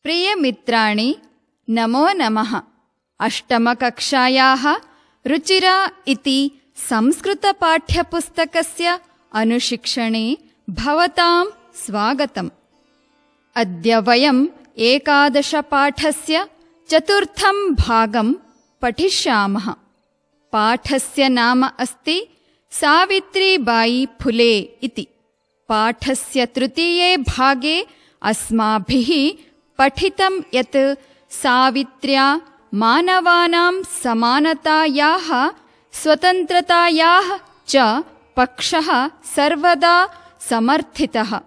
प्रियमित्राणि, नमो नमः। अष्टमकक्षायाः रुचिरा इति संस्कृतपाठ्यपुस्तकस्य अनुशिक्षणे भवतां स्वागतम्। अद्य वयम् एकादशपाठस्य चतुर्थं भागं पठिष्यामः। पाठस्य नाम अस्ति सावित्रीबाई फुले इति। पाठस्य तृतीये भागे अस्माभिः पठितं यत् सावित्र्या मानवानां समानतायाः स्वतन्त्रतायाः च पक्षः सर्वदा समर्थितः।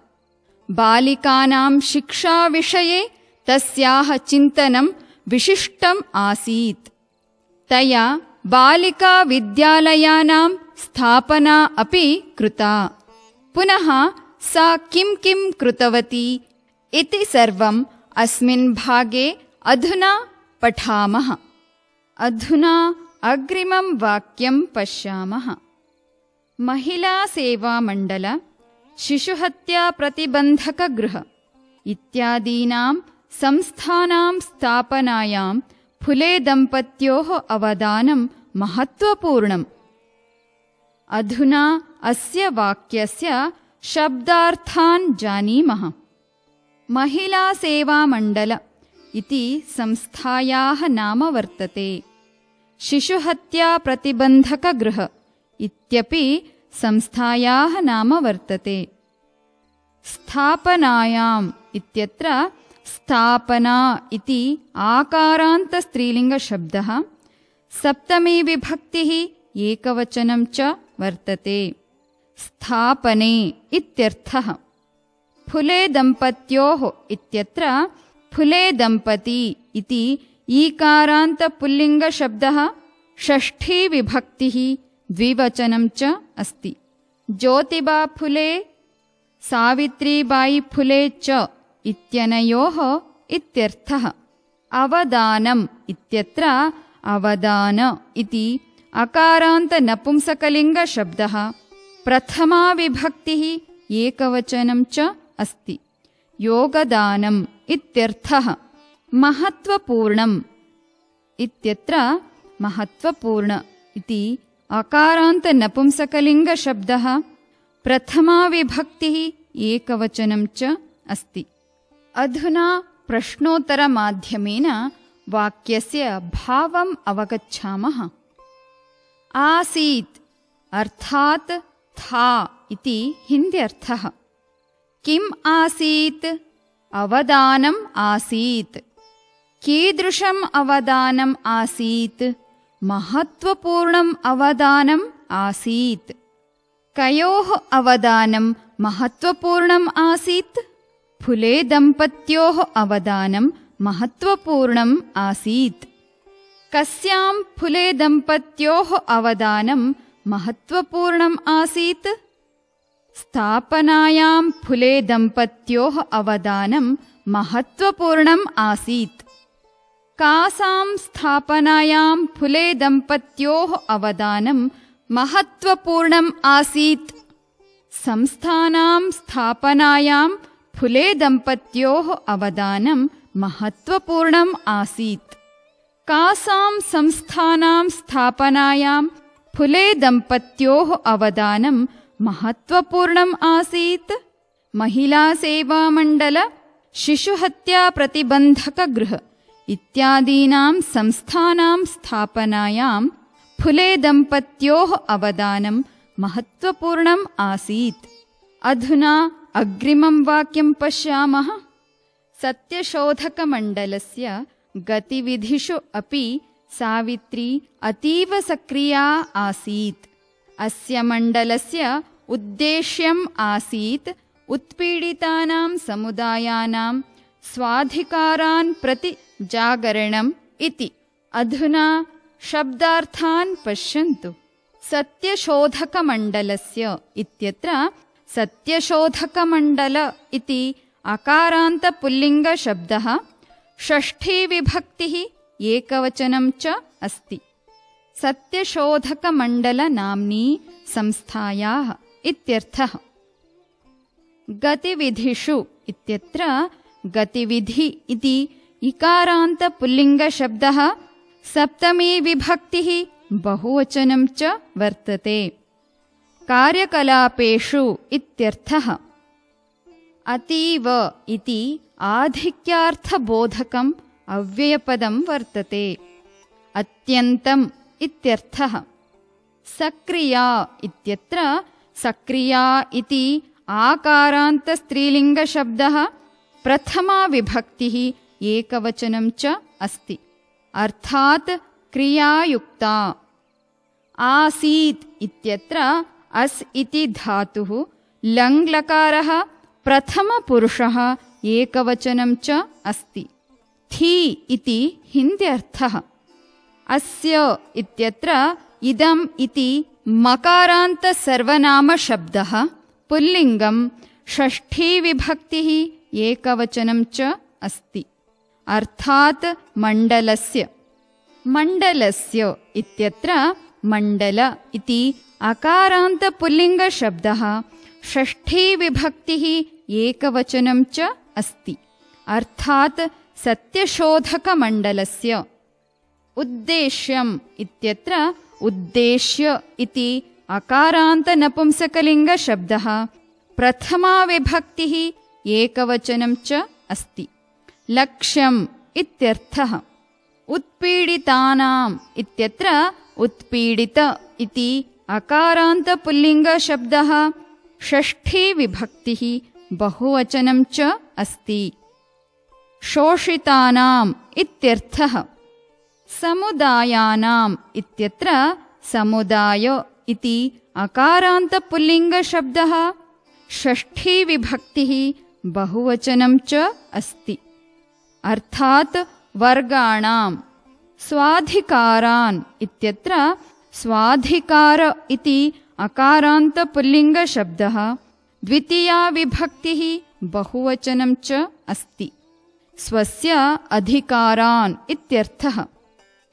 बालिकानां शिक्षाविषये तस्याः चिन्तनं विशिष्टम् आसीत्। तया बालिकाविद्यालयानां स्थापना अपि कृता। पुनः सा किं किं कृतवती इति सर्वम् अस्मिन् भागे अधुना पठामः। अधुना अग्रिमं वाक्यं पश्यामः। महिलासेवामण्डल, शिशुहत्याप्रतिबन्धकगृह इत्यादीनां संस्थानां स्थापनायां फुले दम्पत्योः अवदानं महत्त्वपूर्णम्। अधुना अस्य वाक्यस्य शब्दार्थान् जानीमः। महिलासेवामण्डल इति संस्थायाः नाम वर्तते। शिशुहत्याप्रतिबन्धकगृह इत्यपि संस्थायाः नाम वर्तते। स्थापनायाम् इत्यत्र स्थापना इति आकारान्तस्त्रीलिङ्गशब्दः, सप्तमी विभक्तिः एकवचनं च वर्तते। स्थापने इत्यर्थः। फुले दम्पत्योः इत्यत्र फुले दम्पती इति ईकारान्तपुल्लिङ्गशब्दः, षष्ठी विभक्तिः द्विवचनं च अस्ति। ज्योतिबा फुले, सावित्रीबाई फुले च इत्यनयोः इत्यर्थः। अवदानम् इत्यत्र अवदान इति अकारान्तनपुंसकलिङ्गशब्दः, प्रथमा विभक्तिः एकवचनं च अस्ति। योगदानम् इत्यर्थः। महत्त्वपूर्णम् इत्यत्र महत्त्वपूर्ण इति अकारान्तनपुंसकलिङ्गशब्दः, प्रथमा विभक्तिः एकवचनं च अस्ति। अधुना प्रश्नोत्तरमाध्यमेन वाक्यस्य भावम् अवगच्छामः। आसीत् अर्थात् था इति हिन्द्यर्थः। किम् आसीत्? अवदानम् आसीत्। कीदृशम् अवदानम् आसीत्? महत्त्वपूर्णम् अवदानम् आसीत्। कयोः अवदानं महत्त्वपूर्णम् आसीत्? फुले दम्पत्योः अवदानं महत्त्वपूर्णम् आसीत्। कस्यां फुले दम्पत्योः अवदानं महत्त्वपूर्णम् आसीत्? स्थापनायां फुले दम्पत्योः अवदानं महत्त्वपूर्णम् आसीत्। कासां स्थापनायां फुले दम्पत्योः अवदानं महत्त्वपूर्णम् आसीत्? संस्थानां स्थापनायां फुले दम्पत्योः अवदानं महत्त्वपूर्णम् आसीत्। कासां संस्थानां स्थापनायां फुले दम्पत्योः अवदानं महत्त्वपूर्णम् आसीत्? महिलासेवामण्डल, शिशुहत्याप्रतिबन्धकगृह इत्यादीनां संस्थानां स्थापनायां फुले दम्पत्योः अवदानं महत्त्वपूर्णम् आसीत्। अधुना अग्रिमं वाक्यं पश्यामः। सत्यशोधकमण्डलस्य गतिविधिषु अपि सावित्री अतीव सक्रिया आसीत्। अस्य मण्डलस्य उद्देश्यम् आसीत् उत्पीडितानां समुदायानां स्वाधिकारान् प्रति जागरणम् इति। अधुना शब्दार्थान् पश्यन्तु। सत्यशोधकमण्डलस्य इत्यत्र सत्यशोधकमण्डल इति अकारान्तपुल्लिङ्गशब्दः, षष्ठी विभक्तिः एकवचनं च अस्ति। सत्यशोधकमण्डलनाम्नी संस्थायाः इत्यर्थः। गतिविधिषु इत्यत्र गतिविधि इति इकारान्त पुल्लिङ्गशब्दः सप्तमी विभक्तिः बहुवचनं च वर्तते। कार्यकलापेषु इत्यर्थः। अतीव इति आधिक्यार्थबोधकम् अव्ययपदं वर्तते। अत्यन्तम् इत्यर्थः। सक्रिया इत्यत्र सक्रिया इति आकारान्तस्त्रीलिङ्गशब्दः प्रथमा विभक्तिः एकवचनं च अस्ति, अर्थात् क्रियायुक्ता। आसीत् इत्यत्र अस् इति धातुः लङ्लकारः प्रथमपुरुषः एकवचनं च अस्ति। थी इति हिन्द्यर्थः। अस्य इत्यत्र इदम् इति मकारान्तसर्वनामशब्दः पुल्लिङ्गं षष्ठी विभक्तिः एकवचनं च अस्ति, अर्थात् मण्डलस्य। मण्डलस्य इत्यत्र मण्डल इति अकारान्तपुल्लिङ्गशब्दः षष्ठी विभक्तिः एकवचनं च अस्ति, अर्थात् सत्यशोधकमण्डलस्य। उद्देश्यम् इत्यत्र उद्देश्य इति अकारान्तनपुंसकलिङ्गशब्दः प्रथमा विभक्तिः एकवचनं च अस्ति। लक्ष्यम् इत्यर्थः। उत्पीडितानाम् इत्यत्र उत्पीडित इति अकारान्तपुल्लिङ्गशब्दः षष्ठी विभक्तिः बहुवचनं च अस्ति। शोषितानाम् इत्यर्थः। समुदायानाम् इत्यत्र समुदाय इति अकारान्तपुल्लिङ्गशब्दः षष्ठी विभक्तिः बहुवचनं च अस्ति, अर्थात् वर्गाणाम्। स्वाधिकारान् इत्यत्र स्वाधिकार इति अकारान्तपुल्लिङ्गशब्दः द्वितीया विभक्तिः बहुवचनं च अस्ति, स्वस्य अधिकारान् इत्यर्थः।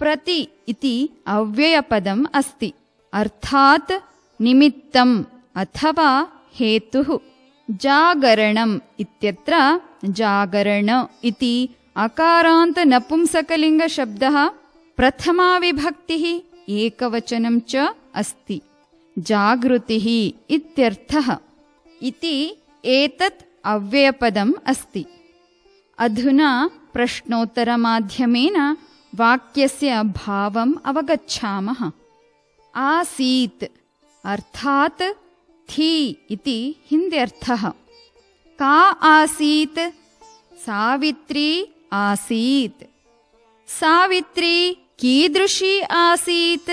प्रति इति अव्ययपदम् अस्ति, अर्थात् निमित्तम् अथवा हेतुः। जागरणम् इत्यत्र जागरण इति अकारान्तनपुंसकलिङ्गशब्दः प्रथमा विभक्तिः एकवचनं च अस्ति, जागृतिः इत्यर्थः। इति एतत् अव्ययपदम् अस्ति। अधुना प्रश्नोत्तरमाध्यमेन वाक्यस्य भावम् अवगच्छामः। आसीत् अर्थात् थी इति हिन्द्यर्थः। का आसीत्? सावित्री आसीत्। सावित्री कीदृशी आसीत्?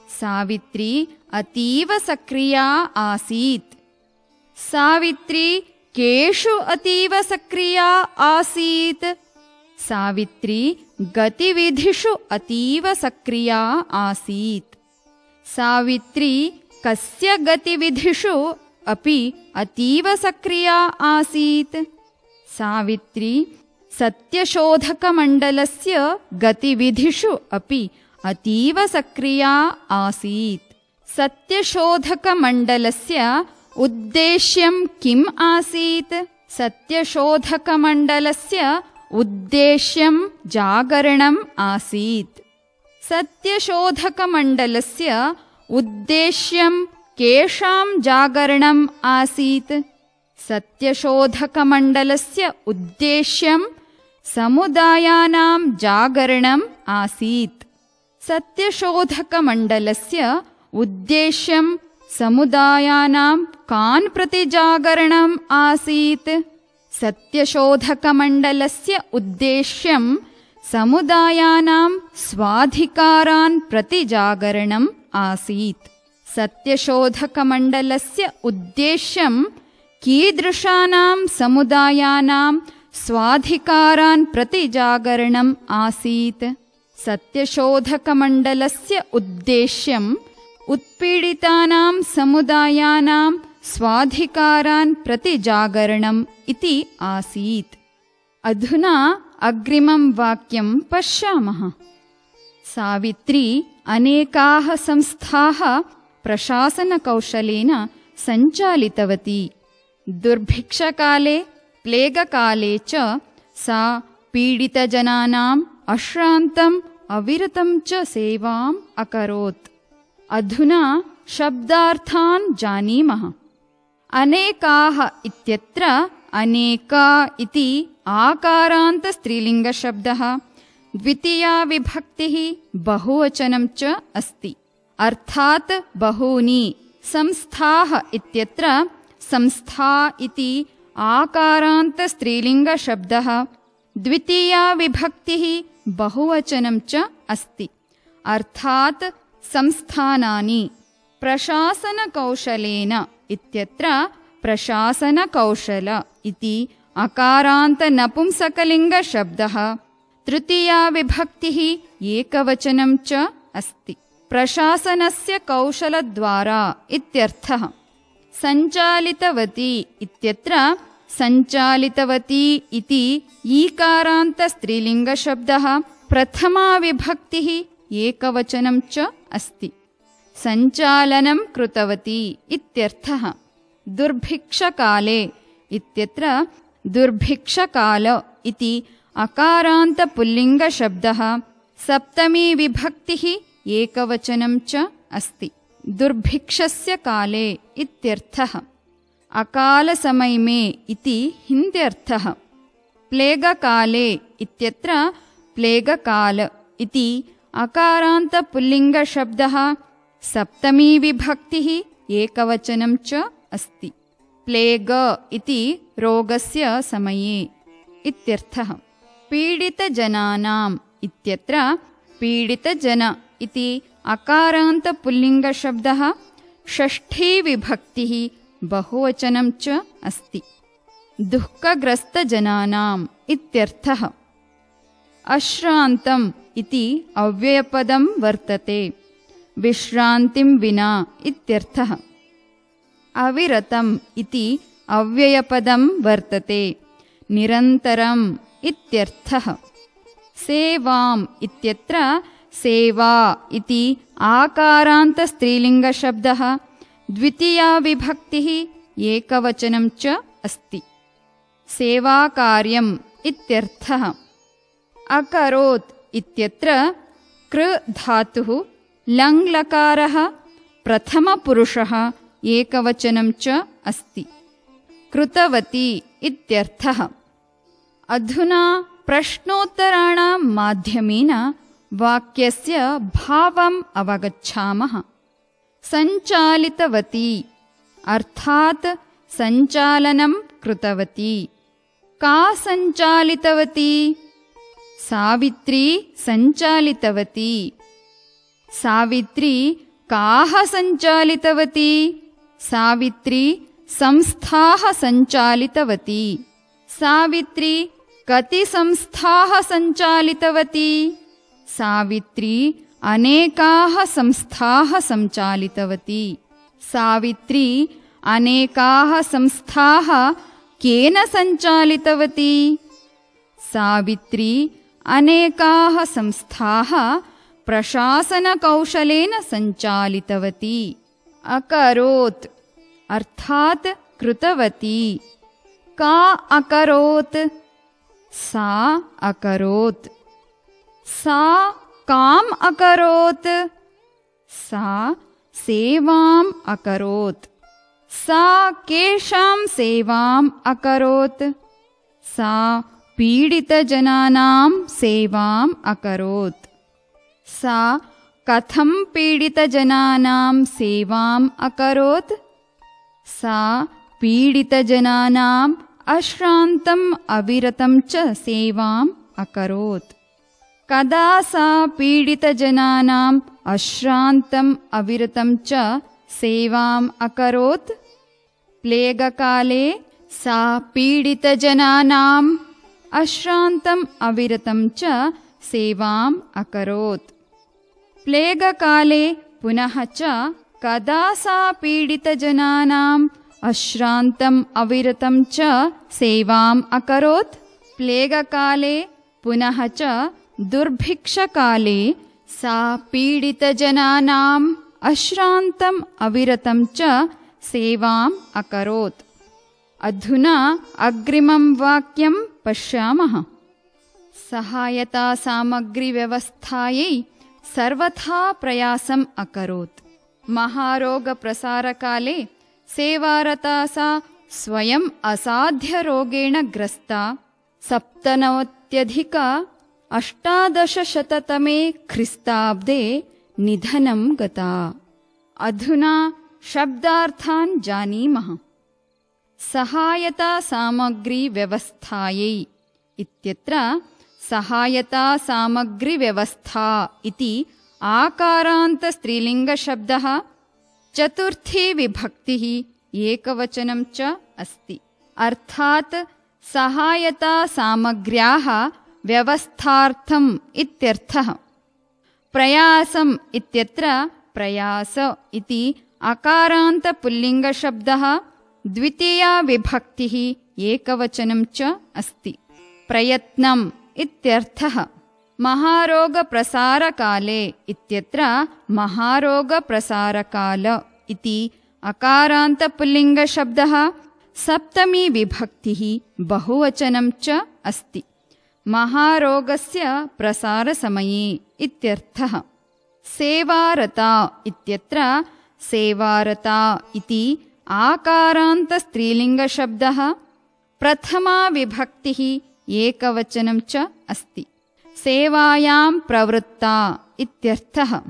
सावित्री अतीव सक्रिया आसीत्। सावित्री केषु अतीव सक्रिया आसीत्? सावित्री गतिविधिषु अतीव सक्रिया आसीत्। सावित्री कस्य गतिविधिषु अपि अतीव सक्रिया आसीत्? सावित्री सत्यशोधकमण्डलस्य गतिविधिषु अपि अतीव सक्रिया आसीत्। सत्यशोधकमण्डलस्य उद्देश्यं किम् आसीत्? सत्यशोधकमण्डलस्य उद्देश्यं जागरणम् आसीत्। सत्यशोधकमण्डलस्य उद्देश्यं केषां जागरणम् आसीत्? सत्यशोधकमण्डलस्य उद्देश्यं समुदायानां जागरणम् आसीत्। सत्यशोधकमण्डलस्य उद्देश्यं समुदायानां कान् प्रति जागरणम् आसीत्? सत्यशोधकमण्डलस्य उद्देश्यं समुदायानां स्वाधिकारान् प्रति जागरणम् आसीत्। सत्यशोधकमण्डलस्य उद्देश्यं कीदृशानां समुदायानां स्वाधिकारान् प्रति जागरणम् आसीत्? सत्यशोधकमण्डलस्य उद्देश्यं उत्पीडितानां समुदायानां स्वाधिकारान् प्रति जागरणम् इति आसीत्। अधुना अग्रिमं वाक्यं पश्यामः। सावित्री अनेकाः संस्थाः प्रशासनकौशलेन सञ्चालितवती। दुर्भिक्षकाले प्लेगकाले च सा पीडितजनानाम् अश्रान्तम् अविरतं च सेवाम् अकरोत्। अधुना शब्दार्थान् जानीमः। अनेकाः इत्यत्र अनेका इति आकारान्तस्त्रीलिङ्गशब्दः, द्वितीया विभक्तिः बहुवचनं च अस्ति, अर्थात् बहूनि। संस्थाः इत्यत्र संस्था इति आकारान्तस्त्रीलिङ्गशब्दः, द्वितीया विभक्तिः बहुवचनं च अस्ति, अर्थात् संस्थानानि। प्रशासनकौशलेन इत्यत्र प्रशासनकौशल इति अकारान्तनपुंसकलिङ्गशब्दः, तृतीया विभक्तिः एकवचनं च अस्ति। प्रशासनस्य कौशलद्वारा इत्यर्थः। सञ्चालितवती इत्यत्र सञ्चालितवती इति ईकारान्तस्त्रीलिङ्गशब्दः, प्रथमा विभक्तिः एकवचनं च अस्ति। सञ्चालनं कृतवती इत्यर्थः। दुर्भिक्षकाले इत्यत्र दुर्भिक्षकाल इति अकारान्तपुल्लिङ्गशब्दः, सप्तमी विभक्तिः एकवचनं च अस्ति। दुर्भिक्षस्य काले इत्यर्थः। अकालसमय में इति हिन्द्यर्थः। प्लेगकाले इत्यत्र प्लेगकाल इति अकारान्तपुल्लिङ्गशब्दः, सप्तमी विभक्तिः एकवचनं च अस्ति। प्लेग इति रोगस्य समये इत्यर्थः। पीडितजनानाम् इत्यत्र पीडितजन इति अकारान्तपुल्लिङ्गशब्दः, षष्ठी विभक्तिः बहुवचनं च अस्ति। दुःखग्रस्तजनानाम् इत्यर्थः। अश्रान्तम् इति अव्ययपदं वर्तते, विश्रान्तिं विना इत्यर्थः। अविरतम् इति अव्ययपदं वर्तते, निरन्तरम् इत्यर्थः। सेवाम् इत्यत्र सेवा इति आकारान्तस्त्रीलिङ्गशब्दः, द्वितीया विभक्तिः एकवचनं च अस्ति। सेवाकार्यम् इत्यर्थः। अकरोत् इत्यत्र कृ धातुः, लङ् लकारः, प्रथमपुरुषः, एकवचनं च अस्ति। कृतवती इत्यर्थः। अधुना प्रश्नोत्तराणां माध्यमेन वाक्यस्य भावम् अवगच्छामः। सञ्चालितवती अर्थात् सञ्चालनं कृतवती। का सञ्चालितवती? सावित्री सञ्चालितवती। सावित्री काः सञ्चालितवती? सावित्री संस्थाः सञ्चालितवती। सावित्री कति संस्थाः सञ्चालितवती? सावित्री अनेकाः संस्थाः सञ्चालितवती। सावित्री अनेकाः संस्थाः केन सञ्चालितवती? सावित्री अनेकाः संस्थाः प्रशासनकौशलेन सञ्चालितवती। अकरोत् अर्थात् कृतवती। का अकरोत्? सा अकरोत्। सा काम् अकरोत्? सा सेवाम् अकरोत्। सा केषां सेवाम् अकरोत्? सा पीडितजनानां सेवाम् अकरोत्। सा कथं पीडितजनानां सेवाम् अकरोत्? सा पीडितजनानाम् अश्रान्तम् अविरतं च सेवाम् अकरोत्। कदा सा पीडितजनानाम् अश्रान्तम् अविरतं च सेवाम् अकरोत्? प्लेगकाले सा पीडितजनानाम् अश्रान्तम् अविरतं च सेवाम् अकरोत्। प्लेगकाले पुनः च कदा सा पीडितजनानाम् अश्रान्तम् अविरतं च सेवाम् अकरोत्? प्लेगकाले पुनः च दुर्भिक्षकाले सा पीडितजनानाम् अश्रान्तम् अविरतं च सेवाम् अकरोत्। अधुना अग्रिमं वाक्यं पश्यामः। सहायतासामग्रीव्यवस्थायै सर्वथा प्रयासम् अकरोत्। महारोगप्रसारकाले सेवारता सा स्वयम् असाध्यरोगेण ग्रस्ता 97-1800 ख्रीस्ताब्दे निधनं गता। अधुना शब्दार्थान् जानीमः। सहायतासामग्रीव्यवस्थायै इत्यत्र सहायतासामग्रीव्यवस्था इति आकारान्तस्त्रीलिङ्गशब्दः, चतुर्थी विभक्तिः, एकवचनं च अस्ति। अर्थात् सहायतासामग्र्याः व्यवस्थार्थम् इत्यर्थः। प्रयासम् इत्यत्र प्रयास इति अकारान्तपुल्लिङ्गशब्दः, द्वितीया विभक्तिः, एकवचनं च अस्ति। प्रयत्नम् इत्यर्थः। महारोगप्रसारकाले इत्यत्र महारोगप्रसारकाल इति अकारान्तपुल्लिङ्गशब्दः, सप्तमी विभक्तिः, बहुवचनं च अस्ति। महारोगस्य प्रसारसमये इत्यर्थः। सेवारता इत्यत्र सेवारता इति आकारान्तस्त्रीलिङ्गशब्दः, प्रथमा विभक्तिः, एकवचनं च अस्ति। सेवायां प्रवृत्ता इत्यर्थः।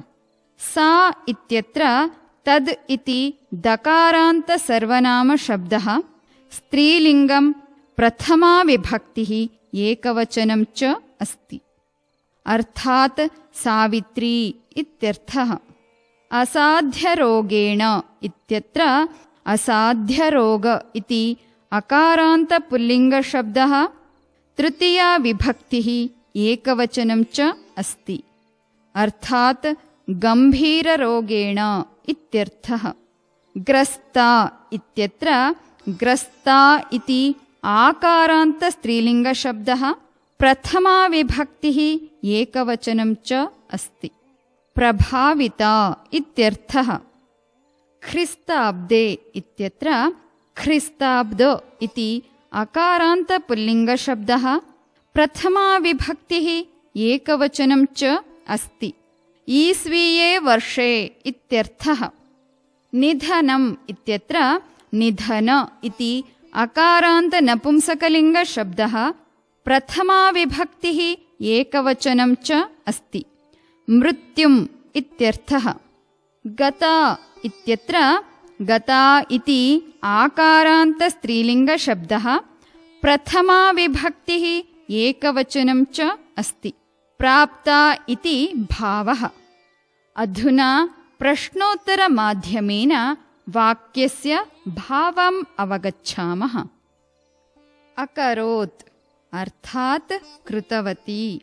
सा इत्यत्र तद् इति दकारान्तसर्वनामशब्दः, स्त्रीलिङ्गं, प्रथमा विभक्तिः, एकवचनं च अस्ति। अर्थात् सावित्री इत्यर्थः। असाध्यरोगेण इत्यत्र असाध्यरोग इति अकारान्तपुल्लिङ्गशब्दः, तृतीया विभक्तिः, एकवचनं च अस्ति। अर्थात् गम्भीररोगेण इत्यर्थः। ग्रस्ता इत्यत्र ग्रस्ता इति आकारान्तस्त्रीलिङ्गशब्दः, प्रथमा विभक्तिः, एकवचनं च अस्ति। प्रभाविता इत्यर्थः। ख्रीस्ताब्दे इत्यत्र ख्रीस्ताब्द इति अकारान्तपुल्लिङ्गशब्दः, प्रथमा विभक्तिः, एकवचनं च अस्ति। ईस्वीये वर्षे इत्यर्थः। निधनम् इत्यत्र निधन इति अकारान्तनपुंसकलिङ्गशब्दः, प्रथमा विभक्तिः, एकवचनं च अस्ति। मृत्युम् इत्यर्थः। गता इत्यत्र गता इति आकारान्तस्त्रीलिङ्गशब्दः, प्रथमा विभक्तिः, एकवचनं च अस्ति। प्राप्ता इति भावः। अधुना प्रश्नोत्तरमाध्यमेन वाक्यस्य भावम् अवगच्छामः। अकरोत् अर्थात् कृतवती।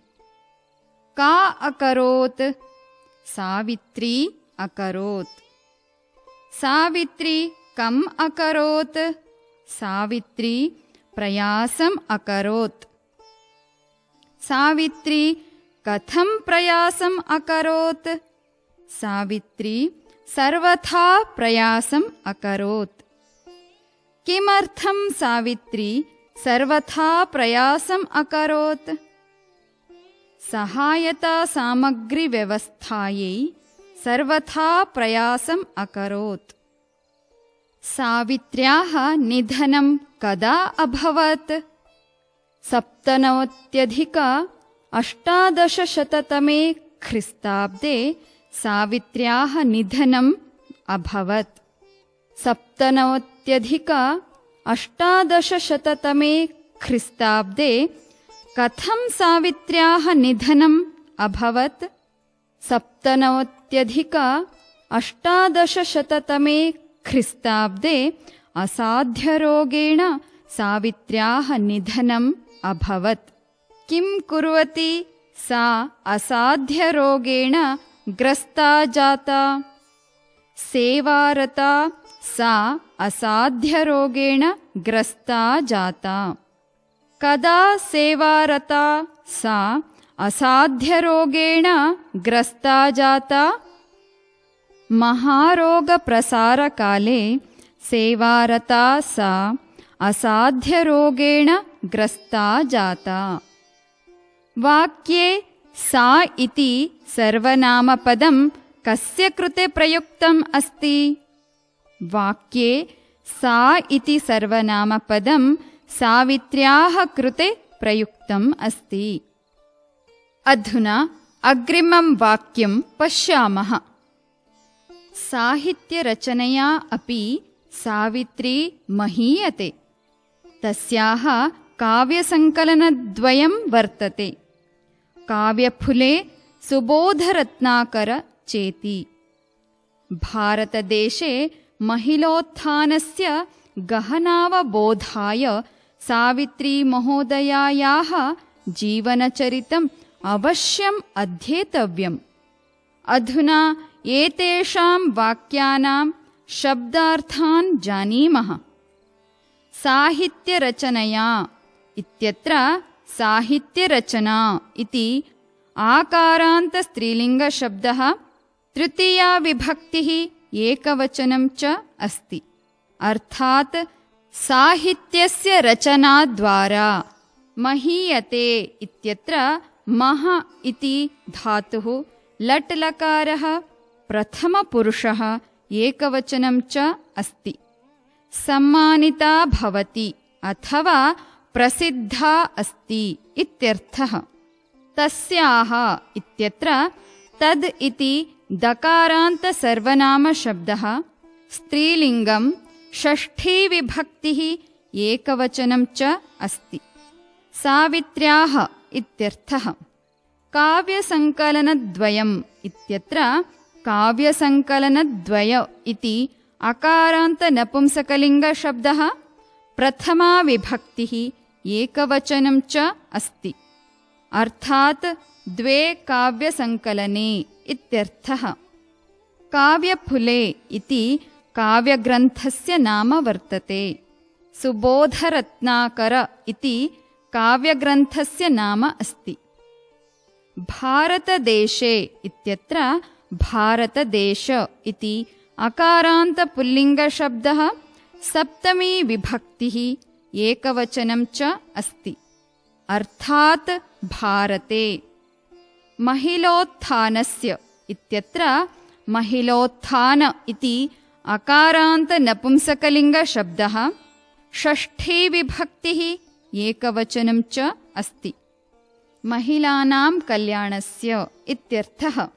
का अकरोत्? सावित्री अकरोत्। सावित्री कम् अकरोत्? सावित्री प्रयासम् अकरोत्। सावित्री कथं प्रयासम् अकरोत्? सावित्री सर्वथा प्रयासम् अकरोत्। किमर्थं सावित्री सर्वथा प्रयासम् अकरोत्? सहायतासामग्रीव्यवस्थायै सर्वथा प्रयासम् अकरोत्। सावित्र्याः निधनं कदा अभवत्? 97-1800 ख्रीस्ताब्दे सावित्र्याः निधनम् अभवत्। 97-1800 ख्रीस्ताब्दे कथं सावित्र्याः निधनम् अभवत्? 97-1800 ख्रीस्ताब्दे असाध्यरोगेण सावित्र्याः निधनम् अभवत्। किं कुर्वती सा असाध्यरोगेण ग्रस्ता जाता? सेवारता सा असाध्यरोगेण ग्रस्ता जाता। कदा सेवारता सा असाध्यरोगेण ग्रस्ता जाता? महारोगप्रसारकाले सेवारता सा असाध्यरोगेण ग्रस्ता जाता। वाक्ये सा इति सर्वनामपदं कस्य कृते प्रयुक्तम् अस्ति? वाक्ये सा इति सर्वनामपदं सावित्र्याः कृते प्रयुक्तम् अस्ति। अधुना अग्रिमं वाक्यं पश्यामः। साहित्यरचनया अपि सावित्री महीयते। तस्याः काव्यसङ्कलनद्वयं वर्तते। काव्यफुले सुबोधरत्नाकर चेति। भारतदेशे महिलोत्थानस्य गहनावबोधाय सावित्रीमहोदयायाः जीवनचरितम् अवश्यम् अध्येतव्यम्। अधुना एतेषां वाक्यानां शब्दार्थान् जानीमः। साहित्यरचनया इत्यत्र साहित्यरचना इति आकारान्तस्त्रीलिङ्गशब्दः, तृतीया विभक्तिः एकवचनं च अस्ति। अर्थात् साहित्यस्य रचनाद्वारा। महीयते इत्यत्र मह इति धातुः लट् लकारः प्रथमपुरुषः एकवचनं च अस्ति। सम्मानिता भवति अथवा प्रसिद्धा अस्ति इत्यर्थः। तस्याः इत्यत्र तद् इति दकारान्तसर्वनामशब्दः, स्त्रीलिङ्गं, षष्ठीविभक्तिः एकवचनं च अस्ति। सावित्र्याः इत्यर्थः। काव्यसङ्कलनद्वयम् इत्यत्र काव्यसङ्कलनद्वय इति अकारान्तनपुंसकलिङ्गशब्दः, प्रथमा विभक्तिः एकवचनं च अस्ति। अर्थात् द्वे काव्यसङ्कलने इत्यर्थः। काव्यफुले इति काव्यग्रन्थस्य नाम वर्तते। सुबोधरत्नाकर इति काव्यग्रन्थस्य नाम अस्ति। भारतदेशे इत्यत्र भारतदेश इति अकारान्तपुल्लिङ्गशब्दः, सप्तमी विभक्तिः एकवचनं च अस्ति। अर्थात् भारते। महिलोत्थानस्य इत्यत्र महिलोत्थान इति अकारान्तनपुंसकलिङ्गशब्दः, षष्ठी विभक्तिः एकवचनं च अस्ति। महिलानां कल्याणस्य इत्यर्थः।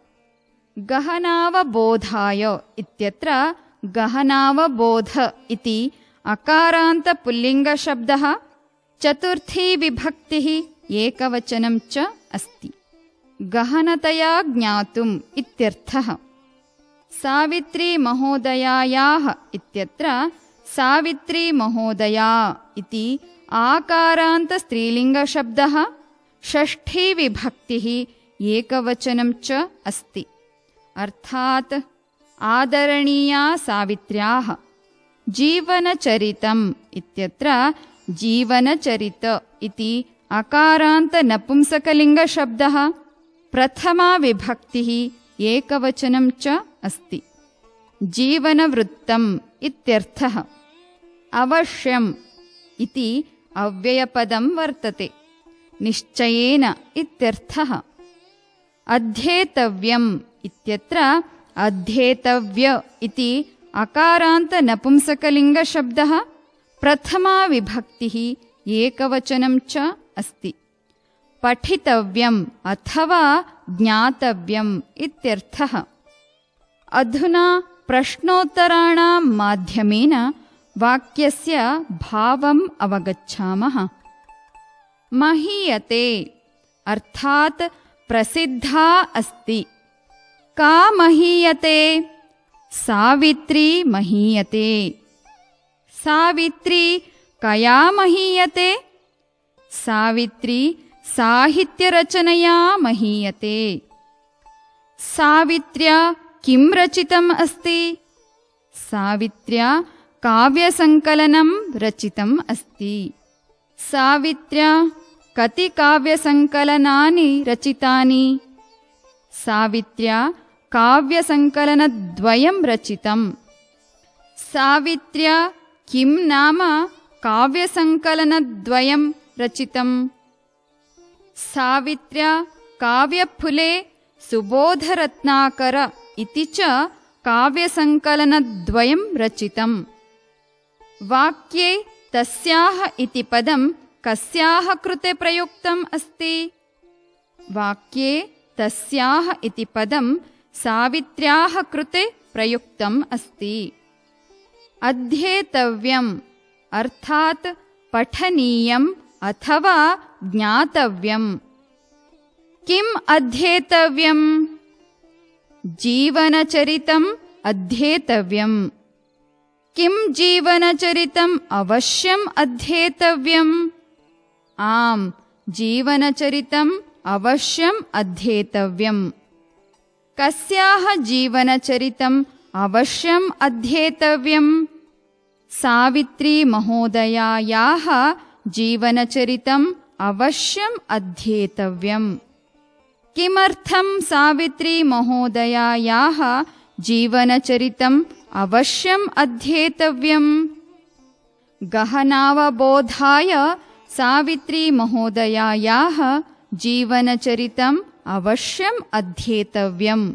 गहनावबोधाय इत्यत्र गहनावबोध इति अकारान्तपुल्लिङ्गशब्दः, चतुर्थी विभक्तिः एकवचनं च अस्ति। गहनतया ज्ञातुम् इत्यर्थः। सावित्रीमहोदयायाः इत्यत्र सावित्रीमहोदया इति आकारान्तस्त्रीलिङ्गशब्दः, षष्ठी विभक्तिः एकवचनं च अस्ति। अर्थात् आदरणीया सावित्र्याः। जीवनचरितम् इत्यत्र जीवनचरित इति अकारान्तनपुंसकलिङ्गशब्दः, प्रथमा विभक्तिः एकवचनं च अस्ति। जीवनवृत्तम् इत्यर्थः। अवश्यम् इति अव्ययपदं वर्तते। निश्चयेन इत्यर्थः। अध्येतव्यम् इत्यत्र अध्येतव्य इति अकारान्तनपुंसकलिङ्गशब्दः, प्रथमा विभक्तिः एकवचनं च अस्ति। पठितव्यम् अथवा ज्ञातव्यम् इत्यर्थः। अधुना प्रश्नोत्तराणां माध्यमेन वाक्यस्य भावम् अवगच्छामः। महीयते अर्थात् प्रसिद्धा अस्ति। का महीयते? सावित्री महीयते। सावित्री कया महीयते? सावित्री साहित्यरचनया महीयते। सावित्र्या किं रचितम् अस्ति? सावित्र्या काव्यसङ्कलनं रचितम् अस्ति। सावित्र्या कति काव्यसङ्कलनानि रचितानि? सावित्र्या काव्यसङ्कलनद्वयं रचितम्। सावित्र्या किं नाम काव्यसङ्कलनद्वयं रचितम्। सावित्र्या काव्यफुले सुबोधरत्नाकर इति च काव्यसङ्कलनद्वयं रचितम्। वाक्ये तस्याः इति पदं कस्याः कृते प्रयुक्तम् अस्ति? वाक्ये तस्याः इति पदं सावित्र्याः कृते प्रयुक्तम् अस्ति। अध्येतव्यम् अर्थात् पठनीयम् अथवा ज्ञातव्यम्। किम् अध्येतव्यम्? जीवनचरितम् अध्येतव्यम्। किं जीवनचरितम् अवश्यम् अध्येतव्यम्? आम्, जीवनचरितम् अवश्यम् अध्येतव्यम्। कस्याः जीवनचरितम् अवश्यम् अध्येतव्यम्? सावित्री महोदयायाः जीवनचरितम् अवश्यम् अध्येतव्यम्। किमर्थं सावित्री महोदयायाः जीवनचरितम् अवश्यम् अध्येतव्यम्? गहनावबोधाय सावित्री महोदयायाः जीवनचरितम् अवश्यम् अध्येतव्यम्।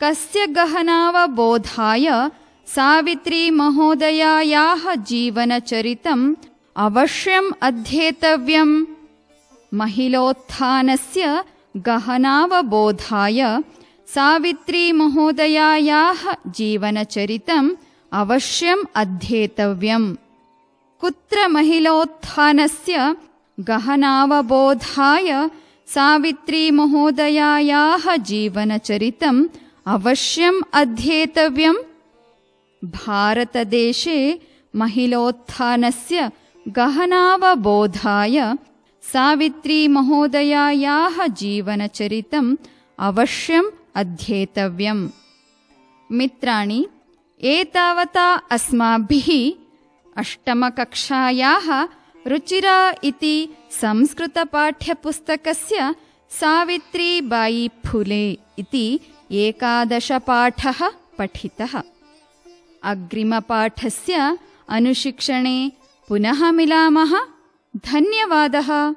कस्य गहनावबोधाय सावित्री महोदयायाः जीवनचरितम् अवश्यम् अध्येतव्यम्? महिलोत्थानस्य गहनावबोधाय सावित्री महोदयायाः जीवनचरितम् अवश्यम् अध्येतव्यम्। कुत्र महिलोत्थानस्य गहनावबोधाय सावित्री महोदयायाः जीवनचरितम् अवश्यम् अध्येतव्यम्? भारतदेशे महिलोत्थानस्य गहनावबोधाय सावित्री महोदयायाः जीवनचरितम् अवश्यम् अध्येतव्यम्। मित्राणि, एतावता अस्माभिः अष्टमकक्षायाः रुचिरा इति संस्कृतपाठ्यपुस्तकस्य सावित्रीबाई फुले इति 11 पाठः पठितः। अग्रिमपाठस्य अनुशिक्षणे पुनः मिलामः। धन्यवादः।